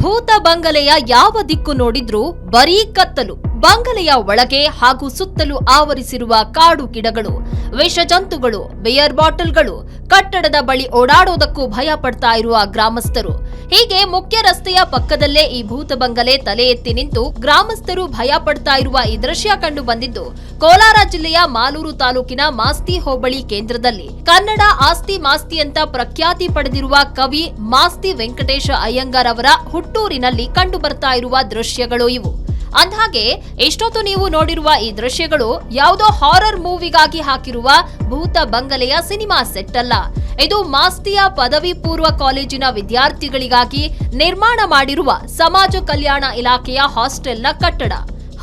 ಭೂತ ಬಂಗಲೆಯ ಯಾವ ದಿಕ್ಕು ನೋಡಿದ್ರೂ ಬರೀ ಕತ್ತಲು. ಬಂಗಲೆಯ ಒಳಗೆ ಹಾಗೂ ಸುತ್ತಲೂ ಆವರಿಸಿರುವ ಕಾಡು ಗಿಡಗಳು, ವಿಷ ಜಂತುಗಳು, ಬಿಯರ್ ಬಾಟಲ್ಗಳು, ಕಟ್ಟಡದ ಬಳಿ ಓಡಾಡೋದಕ್ಕೂ ಭಯ ಪಡ್ತಾ ಇರುವ ಗ್ರಾಮಸ್ಥರು. ಹೀಗೆ ಮುಖ್ಯ ರಸ್ತೆಯ ಪಕ್ಕದಲ್ಲೇ ಈ ಭೂತ ಬಂಗಲೆ ತಲೆ ಎತ್ತಿ ನಿಂತು ಗ್ರಾಮಸ್ಥರು ಭಯ ಪಡ್ತಾ ಇರುವ ಈ ದೃಶ್ಯ ಕಂಡು ಬಂದಿದ್ದು ಕೋಲಾರ ಜಿಲ್ಲೆಯ ಮಾಲೂರು ತಾಲೂಕಿನ ಮಾಸ್ತಿ ಹೋಬಳಿ ಕೇಂದ್ರದಲ್ಲಿ. ಕನ್ನಡ ಆಸ್ತಿ ಮಾಸ್ತಿ ಅಂತ ಪ್ರಖ್ಯಾತಿ ಪಡೆದಿರುವ ಕವಿ ಮಾಸ್ತಿ ವೆಂಕಟೇಶ ಅಯ್ಯಂಗಾರ್ ಅವರ ಹುಟ್ಟೂರಿನಲ್ಲಿ ಕಂಡು ಬರ್ತಾ ಇರುವ ದೃಶ್ಯಗಳು ಇವು. ಅಂದ್ಹಾಗೆ ಎಷ್ಟೊತ್ತು ನೀವು ನೋಡಿರುವ ಈ ದೃಶ್ಯಗಳು ಯಾವುದೋ ಹಾರರ್ ಮೂವಿಗಾಗಿ ಹಾಕಿರುವ ಭೂತ ಬಂಗಲೆಯ ಸಿನಿಮಾ ಸೆಟ್ ಅಲ್ಲ. ಇದು ಮಾಸ್ತಿಯ ಪದವಿ ಪೂರ್ವ ಕಾಲೇಜಿನ ವಿದ್ಯಾರ್ಥಿಗಳಿಗಾಗಿ ನಿರ್ಮಾಣ ಮಾಡಿರುವ ಸಮಾಜ ಕಲ್ಯಾಣ ಇಲಾಖೆಯ ಹಾಸ್ಟೆಲ್ನ ಕಟ್ಟಡ.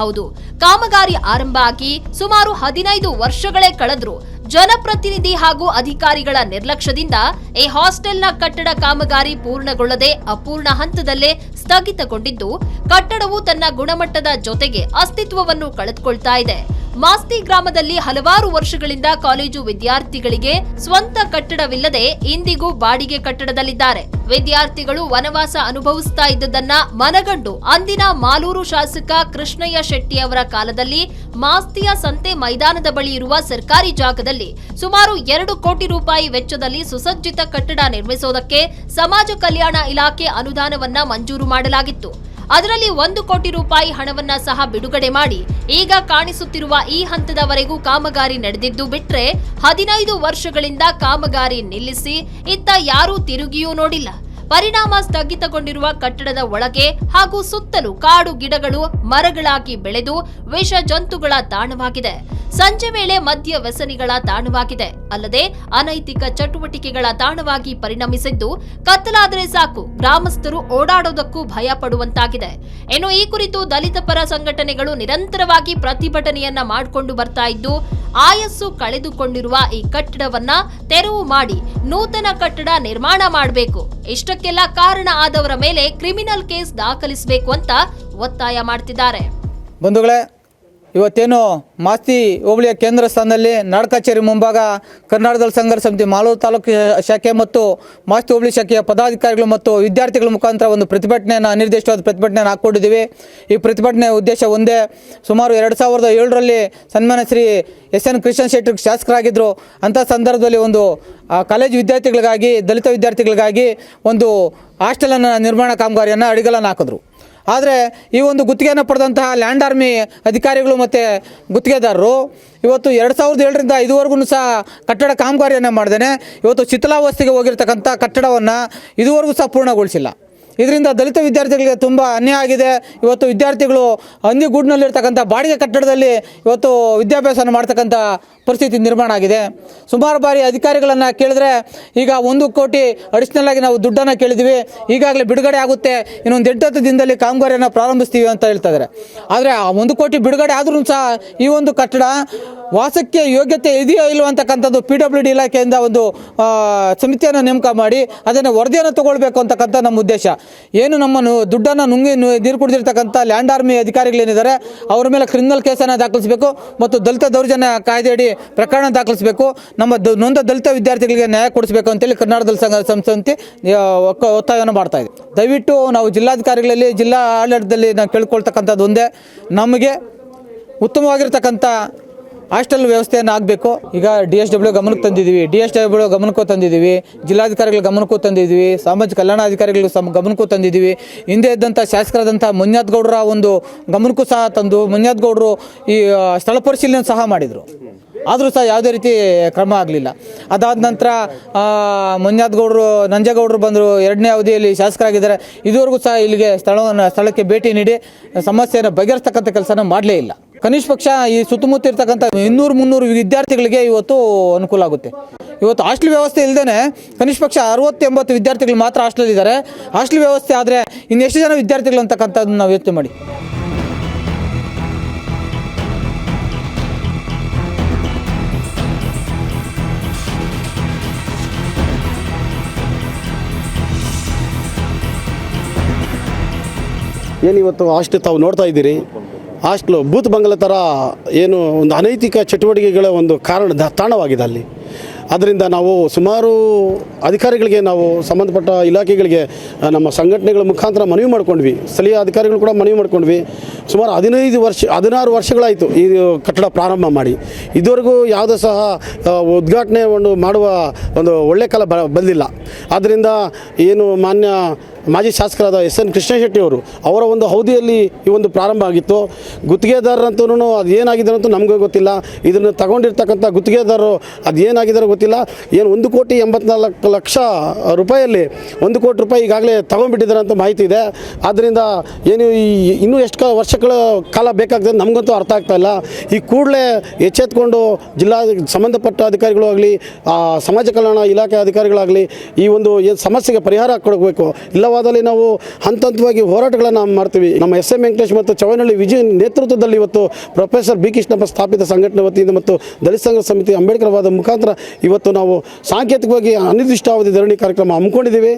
ಹೌದು, ಕಾಮಗಾರಿ ಆರಂಭ ಆಗಿ ಸುಮಾರು 15 ವರ್ಷಗಳೇ ಕಳೆದ್ರು ಜನಪ್ರತಿನಿಧಿ ಹಾಗೂ ಅಧಿಕಾರಿಗಳ ನಿರ್ಲಕ್ಷ್ಯದಿಂದ ಈ ಹಾಸ್ಟೆಲ್ನ ಕಟ್ಟಡ ಕಾಮಗಾರಿ ಪೂರ್ಣಗೊಳ್ಳದೆ ಅಪೂರ್ಣ ಹಂತದಲ್ಲೇ ಸ್ಥಗಿತಗೊಂಡಿದ್ದು ಕಟ್ಟಡವು ತನ್ನ ಗುಣಮಟ್ಟದ ಜೊತೆಗೆ ಅಸ್ತಿತ್ವವನ್ನು ಕಳೆದುಕೊಳ್ತಾ ಇದೆ. ಮಾಸ್ತಿ ಗ್ರಾಮದಲ್ಲಿ ಹಲವಾರು ವರ್ಷಗಳಿಂದ ಕಾಲೇಜು ವಿದ್ಯಾರ್ಥಿಗಳಿಗೆ ಸ್ವಂತ ಕಟ್ಟಡವಿಲ್ಲದೆ ಇಂದಿಗೂ ಬಾಡಿಗೆ ಕಟ್ಟಡದಲ್ಲಿದ್ದಾರೆ. ವಿದ್ಯಾರ್ಥಿಗಳು ವನವಾಸ ಅನುಭವಿಸ್ತಾ ಇದ್ದದನ್ನ ಮನಗಂಡು ಅಂದಿನ ಮಾಲೂರು ಶಾಸಕ ಕೃಷ್ಣಯ್ಯ ಶೆಟ್ಟಿ ಅವರ ಕಾಲದಲ್ಲಿ ಮಾಸ್ತಿಯ ಸಂತೆ ಮೈದಾನದ ಬಳಿ ಇರುವ ಸರ್ಕಾರಿ ಜಾಗದಲ್ಲಿ ಸುಮಾರು 2 ಕೋಟಿ ರೂಪಾಯಿ ವೆಚ್ಚದಲ್ಲಿ ಸುಸಜ್ಜಿತ ಕಟ್ಟಡ ನಿರ್ಮಿಸೋದಕ್ಕೆ ಸಮಾಜ ಕಲ್ಯಾಣ ಇಲಾಖೆ ಅನುದಾನವನ್ನ ಮಂಜೂರು ಮಾಡಲಾಗಿತ್ತು. ಅದರಲ್ಲಿ 1 ಕೋಟಿ ರೂಪಾಯಿ ಹಣವನ್ನ ಸಹ ಬಿಡುಗಡೆ ಮಾಡಿ ಈಗ ಕಾಣಿಸುತ್ತಿರುವ ಈ ಹಂತದವರೆಗೂ ಕಾಮಗಾರಿ ನಡೆದಿದ್ದು ಬಿಟ್ರೆ 15 ವರ್ಷಗಳಿಂದ ಕಾಮಗಾರಿ ನಿಲ್ಲಿಸಿ ಇತ್ತ ಯಾರೂ ತಿರುಗಿಯೂ ನೋಡಿಲ್ಲ. ಪರಿಣಾಮ ಸ್ಥಗಿತಗೊಂಡಿರುವ ಕಟ್ಟಡದ ಒಳಗೆ ಹಾಗೂ ಸುತ್ತಲೂ ಕಾಡು ಗಿಡಗಳು ಮರಗಳಾಗಿ ಬೆಳೆದು ವಿಷ ಜಂತುಗಳ ತಾಣವಾಗಿದೆ. ಸಂಜೆ ವೇಳೆ ಮದ್ಯ ವ್ಯಸನಿಗಳ ತಾಣವಾಗಿದೆ. ಅಲ್ಲದೆ ಅನೈತಿಕ ಚಟುವಟಿಕೆಗಳ ತಾಣವಾಗಿ ಪರಿಣಮಿಸಿದ್ದು ಕತ್ತಲಾದರೆ ಸಾಕು ಗ್ರಾಮಸ್ಥರು ಓಡಾಡೋದಕ್ಕೂ ಭಯ ಪಡುವಂತಾಗಿದೆ. ಇನ್ನು ಈ ಕುರಿತು ದಲಿತ ಪರ ಸಂಘಟನೆಗಳು ನಿರಂತರವಾಗಿ ಪ್ರತಿಭಟನೆಯನ್ನ ಮಾಡಿಕೊಂಡು ಬರ್ತಾ ಇದ್ದು ಆಯಸ್ಸು ಕಳೆದುಕೊಂಡಿರುವ ಈ ಕಟ್ಟಡವನ್ನ ತೆರವು ಮಾಡಿ ನೂತನ ಕಟ್ಟಡ ನಿರ್ಮಾಣ ಮಾಡಬೇಕು, ಇಷ್ಟಕ್ಕೆಲ್ಲ ಕಾರಣ ಆದವರ ಮೇಲೆ ಕ್ರಿಮಿನಲ್ ಕೇಸ್ ದಾಖಲಿಸಬೇಕು ಅಂತ ಒತ್ತಾಯ ಮಾಡ್ತಿದ್ದಾರೆ. ಬಂಧುಗಳೇ, ಇವತ್ತೇನು ಮಾಸ್ತಿ ಹೋಬಳಿಯ ಕೇಂದ್ರ ಸ್ಥಾನದಲ್ಲಿ ನಾಡ ಕಚೇರಿ ಮುಂಭಾಗ ಕರ್ನಾಟಕ ದಲಿತ ಸಂಘರ್ಷ ಸಮಿತಿ ಮಾಲೂರು ತಾಲೂಕು ಶಾಖೆ ಮತ್ತು ಮಾಸ್ತಿ ಹೋಬಳಿ ಶಾಖೆಯ ಪದಾಧಿಕಾರಿಗಳು ಮತ್ತು ವಿದ್ಯಾರ್ಥಿಗಳ ಮುಖಾಂತರ ಒಂದು ಪ್ರತಿಭಟನೆಯನ್ನು ಅನಿರ್ದಿಷ್ಟವಾದ ಪ್ರತಿಭಟನೆಯನ್ನು ಹಾಕ್ಕೊಂಡಿದ್ದೀವಿ. ಈ ಪ್ರತಿಭಟನೆಯ ಉದ್ದೇಶ ಒಂದೇ. ಸುಮಾರು 2007ರಲ್ಲಿ ಸನ್ಮಾನ್ಯ ಶ್ರೀ ಎಸ್.ಎನ್. ಕೃಷ್ಣ ಶೆಟ್ಟಿ ಶಾಸಕರಾಗಿದ್ದರು. ಅಂಥ ಸಂದರ್ಭದಲ್ಲಿ ಒಂದು ಕಾಲೇಜು ವಿದ್ಯಾರ್ಥಿಗಳಿಗಾಗಿ, ದಲಿತ ವಿದ್ಯಾರ್ಥಿಗಳಿಗಾಗಿ ಒಂದು ಹಾಸ್ಟೆಲನ್ನು ನಿರ್ಮಾಣ ಕಾಮಗಾರಿಯನ್ನು ಅಡಿಗಲನ್ನು ಹಾಕಿದ್ರು. ಆದರೆ ಈ ಒಂದು ಗುತ್ತಿಗೆಯನ್ನು ಪಡೆದಂತಹ ಲ್ಯಾಂಡ್ ಆರ್ಮಿ ಅಧಿಕಾರಿಗಳು ಮತ್ತು ಗುತ್ತಿಗೆದಾರರು ಇವತ್ತು 2007ರಿಂದ ಇದುವರೆಗೂ ಸಹ ಕಟ್ಟಡ ಕಾಮಗಾರಿಯನ್ನು ಮಾಡ್ದೇನೆ ಇವತ್ತು ಶಿಥಿಲಾವಸ್ಥೆಗೆ ಹೋಗಿರ್ತಕ್ಕಂಥ ಕಟ್ಟಡವನ್ನು ಇದುವರೆಗೂ ಸಹ ಪೂರ್ಣಗೊಳಿಸಿಲ್ಲ. ಇದರಿಂದ ದಲಿತ ವಿದ್ಯಾರ್ಥಿಗಳಿಗೆ ತುಂಬ ಅನ್ಯಾಯ ಆಗಿದೆ. ಇವತ್ತು ವಿದ್ಯಾರ್ಥಿಗಳು ಹಂದಿಗೂಡಿನಲ್ಲಿರ್ತಕ್ಕಂಥ ಬಾಡಿಗೆ ಕಟ್ಟಡದಲ್ಲಿ ಇವತ್ತು ವಿದ್ಯಾಭ್ಯಾಸವನ್ನು ಮಾಡ್ತಕ್ಕಂಥ ಪರಿಸ್ಥಿತಿ ನಿರ್ಮಾಣ ಆಗಿದೆ. ಸುಮಾರು ಬಾರಿ ಅಧಿಕಾರಿಗಳನ್ನು ಕೇಳಿದ್ರೆ ಈಗ 1 ಕೋಟಿ ಅಡಿಷನಲ್ ಆಗಿ ನಾವು ದುಡ್ಡನ್ನು ಕೇಳಿದ್ವಿ, ಈಗಾಗಲೇ ಬಿಡುಗಡೆ ಆಗುತ್ತೆ, ಇನ್ನೊಂದು 8-10 ದಿನದಲ್ಲಿ ಕಾಮಗಾರಿಯನ್ನು ಪ್ರಾರಂಭಿಸ್ತೀವಿ ಅಂತ ಹೇಳ್ತಾ ಇದ್ದಾರೆ. ಆದರೆ ಆ 1 ಕೋಟಿ ಬಿಡುಗಡೆ ಆದ್ರೂ ಸಹ ಈ ಒಂದು ಕಟ್ಟಡ ವಾಸಕ್ಕೆ ಯೋಗ್ಯತೆ ಇದೆಯೋ ಇಲ್ವೋ ಅಂತಕ್ಕಂಥದ್ದು PWD ಇಲಾಖೆಯಿಂದ ಒಂದು ಸಮಿತಿಯನ್ನು ನೇಮಕ ಮಾಡಿ ಅದನ್ನು ವರದಿಯನ್ನು ತಗೊಳ್ಬೇಕು ಅಂತಕ್ಕಂಥ ನಮ್ಮ ಉದ್ದೇಶ. ಏನು ನಮ್ಮನ್ನು ದುಡ್ಡನ್ನು ನುಂಗಿ ನೀರು ಕುಡಿದಿರ್ತಕ್ಕಂಥ ಲ್ಯಾಂಡ್ ಆರ್ಮಿ ಅಧಿಕಾರಿಗಳೇನಿದ್ದಾರೆ ಅವರ ಮೇಲೆ ಕ್ರಿಮಿನಲ್ ಕೇಸನ್ನು ದಾಖಲಿಸಬೇಕು ಮತ್ತು ದಲಿತ ದೌರ್ಜನ್ಯ ಕಾಯ್ದೆಯಡಿ ಪ್ರಕರಣ ದಾಖಲಿಸಬೇಕು. ನಮ್ಮ ನೊಂದ ದಲಿತ ವಿದ್ಯಾರ್ಥಿಗಳಿಗೆ ನ್ಯಾಯ ಕೊಡಿಸಬೇಕು ಅಂತೇಳಿ ಕರ್ನಾಟಕ ದಲಿತ ಸಂಘರ್ಷ ಸಮಿತಿ ಒತ್ತಾಯವನ್ನು ಮಾಡ್ತಾ ಇದೆ. ದಯವಿಟ್ಟು ನಾವು ಜಿಲ್ಲಾಧಿಕಾರಿಗಳಲ್ಲಿ, ಜಿಲ್ಲಾ ಆಡಳಿತದಲ್ಲಿ ನಾವು ಕೇಳ್ಕೊಳ್ತಕ್ಕಂಥದ್ದು ಒಂದೇ, ನಮಗೆ ಉತ್ತಮವಾಗಿರ್ತಕ್ಕಂಥ ಹಾಸ್ಟೆಲ್ ವ್ಯವಸ್ಥೆಯನ್ನು ಆಗಬೇಕು. ಈಗ DSW ಗಮನಕ್ಕೆ ತಂದಿದ್ದೀವಿ, ಜಿಲ್ಲಾಧಿಕಾರಿಗಳ ಗಮನಕ್ಕೂ ತಂದಿದ್ದೀವಿ, ಸಾಮಾಜಿಕ ಕಲ್ಯಾಣಾಧಿಕಾರಿಗಳು ಗಮನಕ್ಕೂ ತಂದಿದ್ದೀವಿ. ಹಿಂದೆ ಇದ್ದಂಥ ಶಾಸಕರಾದಂಥ ಮಂಜುನಾಥ್ ಗೌಡರ ಒಂದು ಗಮನಕ್ಕೂ ಸಹ ತಂದು ಮಂಜುನಾಥ್ ಗೌಡರು ಈ ಸ್ಥಳ ಪರಿಶೀಲನೆ ಸಹ ಮಾಡಿದರು. ಆದರೂ ಸಹ ಯಾವುದೇ ರೀತಿ ಕ್ರಮ ಆಗಲಿಲ್ಲ. ಅದಾದ ನಂತರ ಮಂಜುನಾಥ್ ಗೌಡರು, ನಂಜೇಗೌಡರು ಬಂದರು, 2ನೇ ಅವಧಿಯಲ್ಲಿ ಶಾಸಕರಾಗಿದ್ದಾರೆ. ಇದುವರೆಗೂ ಸಹ ಇಲ್ಲಿಗೆ ಸ್ಥಳಕ್ಕೆ ಭೇಟಿ ನೀಡಿ ಸಮಸ್ಯೆಯನ್ನು ಬಗೆಹರಿಸ್ತಕ್ಕಂಥ ಕೆಲಸನ ಮಾಡಲೇ ಇಲ್ಲ. ಕನಿಷ್ಠ ಪಕ್ಷ ಈ ಸುತ್ತಮುತ್ತ ಇರ್ತಕ್ಕಂಥ 200-300 ವಿದ್ಯಾರ್ಥಿಗಳಿಗೆ ಇವತ್ತು ಅನುಕೂಲ ಆಗುತ್ತೆ. ಇವತ್ತು ಹಾಸ್ಟೆಲ್ ವ್ಯವಸ್ಥೆ ಇಲ್ಲದೇ ಕನಿಷ್ಠ ಪಕ್ಷ 60-80 ವಿದ್ಯಾರ್ಥಿಗಳು ಮಾತ್ರ ಹಾಸ್ಟೆಲ್ ಇದ್ದಾರೆ. ಹಾಸ್ಟೆಲ್ ವ್ಯವಸ್ಥೆ ಆದರೆ ಇನ್ನೆಷ್ಟು ಜನ ವಿದ್ಯಾರ್ಥಿಗಳು ಅಂತಕ್ಕಂಥದ್ದನ್ನು ನಾವು ಯೋಚನೆ ಮಾಡಿ. ಏನಿವತ್ತು ಹಾಸ್ಟೆಲ್ ತಾವು ನೋಡ್ತಾ ಇದ್ದೀರಿ, ಹಾಸ್ಟೆಲು ಭೂತ ಬಂಗಲೆ ಥರ ಏನು ಒಂದು ಅನೈತಿಕ ಚಟುವಟಿಕೆಗಳ ಒಂದು ತಾಣವಾಗಿದೆ. ಅಲ್ಲಿ ಅದರಿಂದ ನಾವು ಸುಮಾರು ಅಧಿಕಾರಿಗಳಿಗೆ ನಾವು ಸಂಬಂಧಪಟ್ಟ ಇಲಾಖೆಗಳಿಗೆ ನಮ್ಮ ಸಂಘಟನೆಗಳ ಮುಖಾಂತರ ಮನವಿ ಮಾಡ್ಕೊಂಡ್ವಿ, ಸ್ಥಳೀಯ ಅಧಿಕಾರಿಗಳು ಕೂಡ ಮನವಿ ಮಾಡ್ಕೊಂಡ್ವಿ. ಸುಮಾರು 16 ವರ್ಷಗಳಾಯಿತು ಈ ಕಟ್ಟಡ ಪ್ರಾರಂಭ ಮಾಡಿ. ಇದುವರೆಗೂ ಯಾವುದೂ ಸಹ ಉದ್ಘಾಟನೆ ಮಾಡುವ ಒಂದು ಒಳ್ಳೆ ಕಾಲ ಬಂದಿಲ್ಲ. ಆದ್ದರಿಂದ ಏನು ಮಾನ್ಯ ಮಾಜಿ ಶಾಸಕರಾದ SN ಕೃಷ್ಣಶೆಟ್ಟಿ ಅವರ ಒಂದು ಅವಧಿಯಲ್ಲಿ ಈ ಒಂದು ಪ್ರಾರಂಭ ಆಗಿತ್ತು. ಗುತ್ತಿಗೆದಾರರಂತೂ ಅದು ಏನಾಗಿದ್ದಾರೆ ಅಂತೂ ನಮಗೂ ಗೊತ್ತಿಲ್ಲ. ಇದನ್ನು ತಗೊಂಡಿರ್ತಕ್ಕಂಥ ಗುತ್ತಿಗೆದಾರರು ಅದು ಏನಾಗಿದ್ದಾರೋ ಗೊತ್ತಿಲ್ಲ. ಏನು 1,84,00,000 ರೂಪಾಯಲ್ಲಿ 1 ಕೋಟಿ ರೂಪಾಯಿ ಈಗಾಗಲೇ ತಗೊಂಡ್ಬಿಟ್ಟಿದ್ದಾರೆ ಅಂತ ಮಾಹಿತಿ ಇದೆ. ಆದ್ದರಿಂದ ಏನು ಇನ್ನೂ ಎಷ್ಟು ವರ್ಷಗಳ ಕಾಲ ಬೇಕಾಗ್ತದೆ ನಮಗಂತೂ ಅರ್ಥ ಆಗ್ತಾ ಇಲ್ಲ. ಈ ಕೂಡಲೇ ಎಚ್ಚೆತ್ಕೊಂಡು ಜಿಲ್ಲಾ ಸಂಬಂಧಪಟ್ಟ ಅಧಿಕಾರಿಗಳು ಆಗಲಿ, ಸಮಾಜ ಕಲ್ಯಾಣ ಇಲಾಖೆ ಅಧಿಕಾರಿಗಳಾಗಲಿ ಈ ಒಂದು ಏನು ಸಮಸ್ಯೆಗೆ ಪರಿಹಾರ ಕೊಡಬೇಕು. ಇಲ್ಲವಾದಲ್ಲಿ ನಾವು ಹಂತವಾಗಿ ಹೋರಾಟಗಳನ್ನು ಮಾಡ್ತೀವಿ. ನಮ್ಮ SM ವೆಂಕಟೇಶ್ ಮತ್ತು ಚವನಹಳ್ಳಿ ವಿಜಯ್ ನೇತೃತ್ವದಲ್ಲಿ ಇವತ್ತು ಪ್ರೊಫೆಸರ್ B ಕೃಷ್ಣಪ್ಪ ಸ್ಥಾಪಿತ ಸಂಘಟನೆ ವತಿಯಿಂದ ಮತ್ತು ದಲಿತ ಸಂಘ ಸಮಿತಿ ಅಂಬೇಡ್ಕರ್ ವಾದ ಮುಖಾಂತರ ಇವತ್ತು ನಾವು ಸಾಂಕೇತಿಕವಾಗಿ ಅನಿರ್ದಿಷ್ಟಾವಧಿ ಧರಣಿ ಕಾರ್ಯಕ್ರಮ ಹಮ್ಮಿಕೊಂಡಿದ್ದೀವಿ.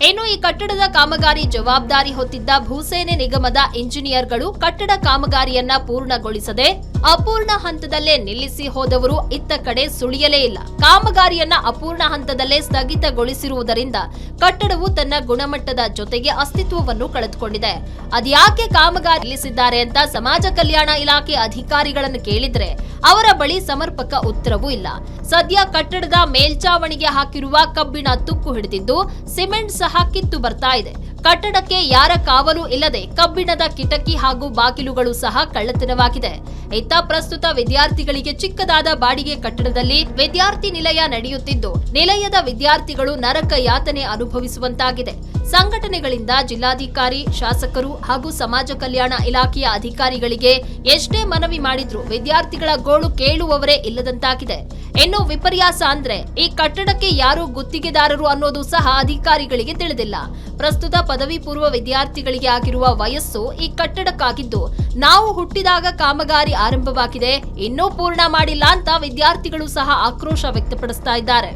ಇನ್ನು ಈ ಕಟ್ಟಡದ ಕಾಮಗಾರಿ ಜವಾಬ್ದಾರಿ ಹೊತ್ತಿದ್ದ ಭೂಸೇನೆ ನಿಗಮದ ಇಂಜಿನಿಯರ್ಗಳು ಕಟ್ಟಡ ಕಾಮಗಾರಿಯನ್ನ ಪೂರ್ಣಗೊಳಿಸದೆ ಅಪೂರ್ಣ ಹಂತದಲ್ಲೇ ನಿಲ್ಲಿಸಿ ಹೋದವರು ಇತ್ತ ಕಡೆ ಸುಳಿಯಲೇ ಇಲ್ಲ. ಕಾಮಗಾರಿಯನ್ನ ಅಪೂರ್ಣ ಹಂತದಲ್ಲೇ ಸ್ಥಗಿತಗೊಳಿಸಿರುವುದರಿಂದ ಕಟ್ಟಡವು ತನ್ನ ಗುಣಮಟ್ಟದ ಜೊತೆಗೆ ಅಸ್ತಿತ್ವವನ್ನು ಕಳೆದುಕೊಂಡಿದೆ. ಅದ್ಯಾಕೆ ಕಾಮಗಾರಿ ನಿಲ್ಲಿಸಿದ್ದಾರೆ ಅಂತ ಸಮಾಜ ಕಲ್ಯಾಣ ಇಲಾಖೆ ಅಧಿಕಾರಿಗಳನ್ನು ಕೇಳಿದ್ರೆ ಅವರ ಬಳಿ ಸಮರ್ಪಕ ಉತ್ತರವೂ ಇಲ್ಲ. ಸದ್ಯ ಕಟ್ಟಡದ ಮೇಲ್ಚಾವಣಿಗೆ ಹಾಕಿರುವ ಕಬ್ಬಿಣ ತುಕ್ಕು ಹಿಡಿದಿದ್ದು ಸಿಮೆಂಟ್ ಸಹ ಕಿತ್ತು ಬರ್ತಾ ಇದೆ. ಕಟ್ಟಡಕ್ಕೆ ಯಾರ ಕಾವಲು ಇಲ್ಲದೆ ಕಬ್ಬಿಣದ ಕಿಟಕಿ ಹಾಗೂ ಬಾಗಿಲುಗಳು ಸಹ ಕಳ್ಳತನವಾಗಿದೆ. ಇತ್ತ ಪ್ರಸ್ತುತ ವಿದ್ಯಾರ್ಥಿಗಳಿಗೆ ಚಿಕ್ಕದಾದ ಬಾಡಿಗೆ ಕಟ್ಟಡದಲ್ಲಿ ವಿದ್ಯಾರ್ಥಿ ನಿಲಯ ನಡೆಯುತ್ತಿದ್ದು ನಿಲಯದ ವಿದ್ಯಾರ್ಥಿಗಳು ನರಕ ಯಾತನೆ ಅನುಭವಿಸುವಂತಾಗಿದೆ. ಸಂಘಟನೆಗಳಿಂದ ಜಿಲ್ಲಾಧಿಕಾರಿ, ಶಾಸಕರು ಹಾಗೂ ಸಮಾಜ ಕಲ್ಯಾಣ ಇಲಾಖೆಯ ಅಧಿಕಾರಿಗಳಿಗೆ ಎಷ್ಟೇ ಮನವಿ ಮಾಡಿದ್ರೂ ವಿದ್ಯಾರ್ಥಿಗಳ ಗೋಳು ಕೇಳುವವರೇ ಇಲ್ಲದಂತಾಗಿದೆ. ಇನ್ನು ವಿಪರ್ಯಾಸ ಅಂದ್ರೆ ಈ ಕಟ್ಟಡಕ್ಕೆ ಯಾರು ಗುತ್ತಿಗೆದಾರರು ಅನ್ನೋದು ಸಹ ಅಧಿಕಾರಿಗಳಿಗೆ ತಿಳಿದಿಲ್ಲ. ಪ್ರಸ್ತುತ ಪದವಿ ಪೂರ್ವ ವಿದ್ಯಾರ್ಥಿಗಳಿಗೆ ಆಗಿರುವ ವಯಸ್ಸು ಈ ಕಟ್ಟಡಕ್ಕಾಗಿದ್ದು ನಾವು ಹುಟ್ಟಿದಾಗ ಕಾಮಗಾರಿ ಆರಂಭವಾಗಿದೆ, ಇನ್ನೂ ಪೂರ್ಣ ಮಾಡಿಲ್ಲ ಅಂತ ವಿದ್ಯಾರ್ಥಿಗಳು ಸಹ ಆಕ್ರೋಶ ವ್ಯಕ್ತಪಡಿಸ್ತಾ ಇದ್ದಾರೆ.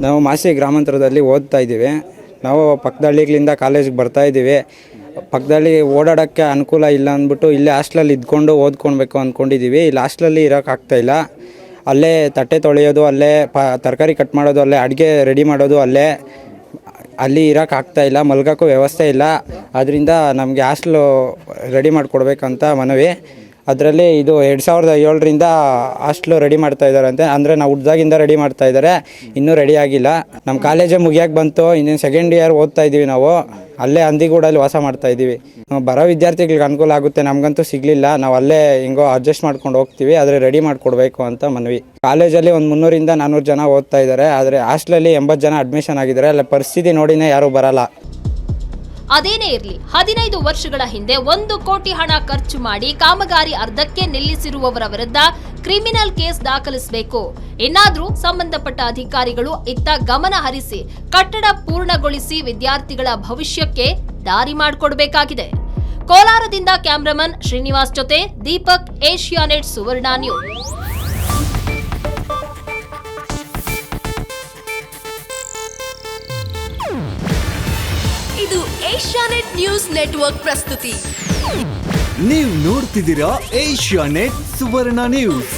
ನಾವು ಮಾಸಿ ಗ್ರಾಮಾಂತರದಲ್ಲಿ ಓದ್ತಾ ಇದ್ದೀವಿ. ನಾವು ಪಕ್ಕದ ಹಳ್ಳಿಗಳಿಂದ ಕಾಲೇಜಿಗೆ ಬರ್ತಾ ಇದ್ದೀವಿ. ಪಕ್ಕದಲ್ಲಿ ಓಡಾಡೋಕ್ಕೆ ಅನುಕೂಲ ಇಲ್ಲ ಅಂದ್ಬಿಟ್ಟು ಇಲ್ಲೇ ಹಾಸ್ಟ್ಲಲ್ಲಿ ಇದ್ಕೊಂಡು ಓದ್ಕೊಳ್ಬೇಕು ಅಂದ್ಕೊಂಡಿದ್ದೀವಿ. ಇಲ್ಲಿ ಹಾಸ್ಟ್ಲಲ್ಲಿ ಇರೋಕ್ಕಾಗ್ತಾಯಿಲ್ಲ. ಅಲ್ಲೇ ತಟ್ಟೆ ತೊಳೆಯೋದು, ಅಲ್ಲೇ ತರಕಾರಿ ಕಟ್ ಮಾಡೋದು, ಅಲ್ಲೇ ಅಡುಗೆ ರೆಡಿ ಮಾಡೋದು, ಅಲ್ಲಿ ಇರೋಕ್ಕಾಗ್ತಾಯಿಲ್ಲ. ಮಲ್ಗೋಕ್ಕೂ ವ್ಯವಸ್ಥೆ ಇಲ್ಲ. ಅದರಿಂದ ನಮಗೆ ಹಾಸ್ಟ್ಲು ರೆಡಿ ಮಾಡಿಕೊಡ್ಬೇಕಂತ ಮನವಿ. ಅದರಲ್ಲಿ ಇದು 2007ರಿಂದ ಹಾಸ್ಟ್ಲು ರೆಡಿ ಮಾಡ್ತಾ ಇದ್ದಾರಂತೆ. ಅಂದರೆ ನಾವು ಹುಡ್ದಾಗಿಂದ ರೆಡಿ ಮಾಡ್ತಾ ಇದ್ದಾರೆ, ಇನ್ನೂ ರೆಡಿ ಆಗಿಲ್ಲ. ನಮ್ಮ ಕಾಲೇಜೇ ಮುಗಿಯೋಕ್ಕೆ ಬಂತು, ಇನ್ನೇನು ಸೆಕೆಂಡ್ ಇಯರ್ ಓದ್ತಾ ಇದ್ದೀವಿ. ನಾವು ಅಲ್ಲೇ ಹಂದಿಗೂಡಲ್ಲಿ ವಾಸ ಮಾಡ್ತಾ ಇದ್ದೀವಿ. ಬರೋ ವಿದ್ಯಾರ್ಥಿಗಳಿಗೆ ಅನುಕೂಲ ಆಗುತ್ತೆ, ನಮಗಂತೂ ಸಿಗಲಿಲ್ಲ. ನಾವು ಅಲ್ಲೇ ಹಿಂಗೋ ಅಡ್ಜಸ್ಟ್ ಮಾಡ್ಕೊಂಡು ಹೋಗ್ತೀವಿ, ಆದರೆ ರೆಡಿ ಮಾಡಿಕೊಡ್ಬೇಕು ಅಂತ ಮನವಿ. ಕಾಲೇಜಲ್ಲಿ ಒಂದು 300ರಿಂದ 400 ಜನ ಓದ್ತಾ ಇದ್ದಾರೆ. ಆದರೆ ಹಾಸ್ಟ್ಲಲ್ಲಿ 80 ಜನ ಅಡ್ಮಿಷನ್ ಆಗಿದ್ದಾರೆ. ಅಲ್ಲಿ ಪರಿಸ್ಥಿತಿ ನೋಡಿನೇ ಯಾರೂ ಬರಲ್ಲ. ಅದೇನೇ ಇರಲಿ, 15 ವರ್ಷಗಳ ಹಿಂದೆ 1 ಕೋಟಿ ಹಣ ಖರ್ಚು ಮಾಡಿ ಕಾಮಗಾರಿ ಅರ್ಧಕ್ಕೆ ನಿಲ್ಲಿಸಿರುವವರ ವಿರುದ್ಧ ಕ್ರಿಮಿನಲ್ ಕೇಸ್ ದಾಖಲಿಸಬೇಕು. ಇನ್ನಾದ್ರೂ ಸಂಬಂಧಪಟ್ಟ ಅಧಿಕಾರಿಗಳು ಇತ್ತ ಗಮನ ಹರಿಸಿ ಕಟ್ಟಡ ಪೂರ್ಣಗೊಳಿಸಿ ವಿದ್ಯಾರ್ಥಿಗಳ ಭವಿಷ್ಯಕ್ಕೆ ದಾರಿ ಮಾಡಿಕೊಡಬೇಕಾಗಿದೆ. ಕೋಲಾರದಿಂದ ಕ್ಯಾಮರಾಮನ್ ಶ್ರೀನಿವಾಸ್ ಜೊತೆ ದೀಪಕ್, ಏಷ್ಯಾನೆಟ್ ಸುವರ್ಣ ನ್ಯೂಸ್. ಇದು ಏಷ್ಯಾನೆಟ್ ನ್ಯೂಸ್ ನೆಟ್ವರ್ಕ್ ಪ್ರಸ್ತುತಿ. ನೀವು ನೋಡ್ತಿದ್ದೀರಾ ಏಷ್ಯಾನೆಟ್ ಸುವರ್ಣ ನ್ಯೂಸ್.